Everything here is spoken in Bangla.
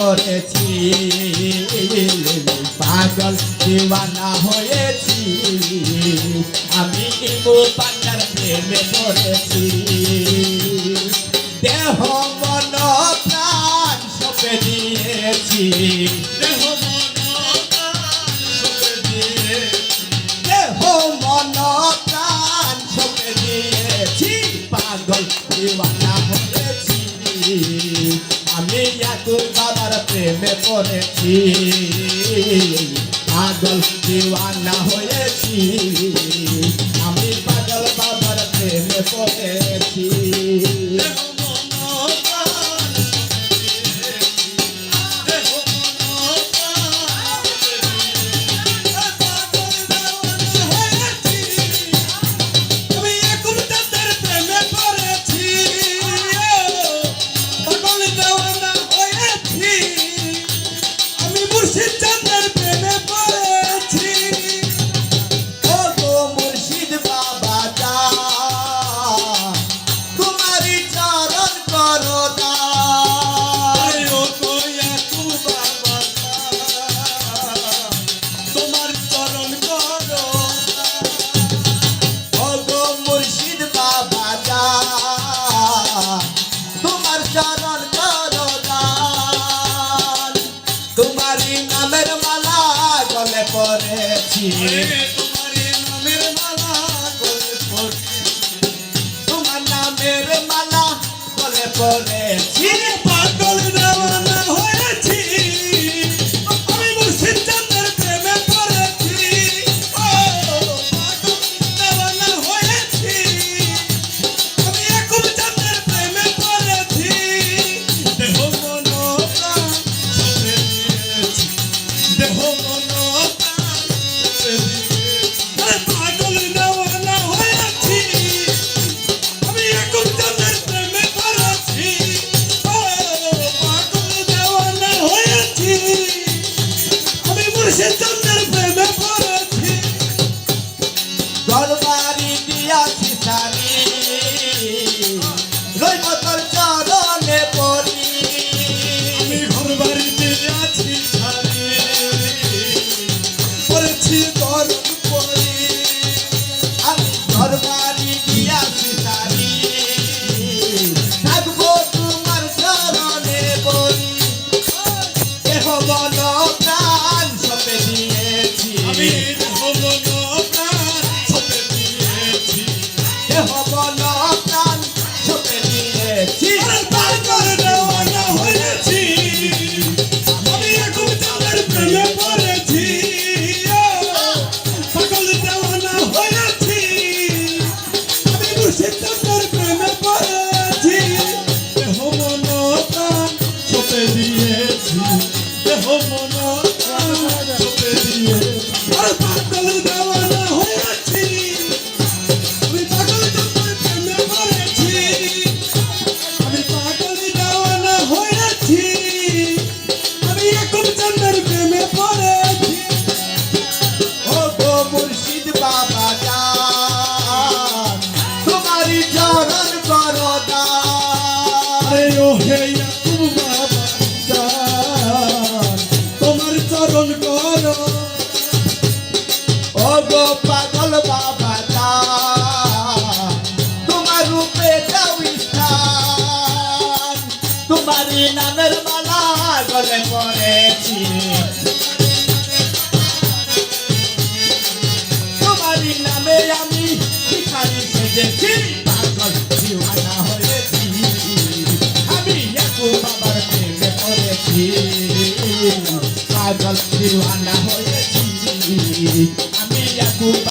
করেছি পাগল দিওয়ানা হয়েছি আমি ইমু পান্নার প্রেমে পড়েছি দেহ মন প্রাণ সপে দিয়েছি দেহ মন প্রাণ সপে দিয়েছি পাগল দিওয়ানা হয়েছি আমি ইয়াকুব বাবার প্রেমে পড়েছি পাগল দিওয়ানা হয়েছি আমি পাগল বাবার প্রেমে পড়েছি तुम्हारी नामेर माला गले पड़ेছি तुम्हारी नामेर माला गले पड़ेছি तुम्हार नामेर माला गले पड़ेছি पागल देवाना হয়েছি আমি মুর্শিদ চাঁদের প্রেমে পড়েছি ও পাগল দেওয়ানা হয়েছি আমি ইয়াকুব চাঁদের প্রেমে পড়েছি দেহ মন গলবারি দিয়াছি সারি রইব তোর চরণে পড়ি আমি ঘরবারি দিয়াছি সারি পড়েছি গরম পড়ি আমি ঘরবারি দিয়াছি সারি থাকবো তোমার চরণে পড়ি দেহ মন প্রাণ সপে দিয়েছি আমি দেহ মন প্রাণ সপে দিয়েছি দেহ মন প্রাণ সপে দিয়েছি পাগল দেওয়ানা হয়েছি আমি ইয়াকুব চাঁদের প্রেমে পড়েছি পাগল দেওয়ানা হয়েছি আমি মুর্শিদ চাঁদের প্রেমে পড়েছি দেহ মন প্রাণ সপে দিয়েছি দেহ মন প্রাণ সপে দিয়েছি পাগল দেওয়ানা হয়েছি আমি পাগল চাঁদের প্রেমে পড়েছি আমি পাগল দেওয়ানা হয়েছি আমি ইয়াকুব চাঁদের প্রেমে পড়েছি ও গো মুর্শিদ বাবা জান তোমারি চরণ করো দান আরে ও হে ইয়াকুব বাবা জান তোমার চরণ করো ও গো পাগল বাবা জান তোমার রূপে দাও স্থান তোমারি নামের মালা গলে পড়েছি তোমারি নামে আমি ভিখারি সেজেছি পাগল দিওয়ানা হয়েছি আমি ইয়াকুব বাবার প্রেমে পড়েছি পাগল দিওয়ানা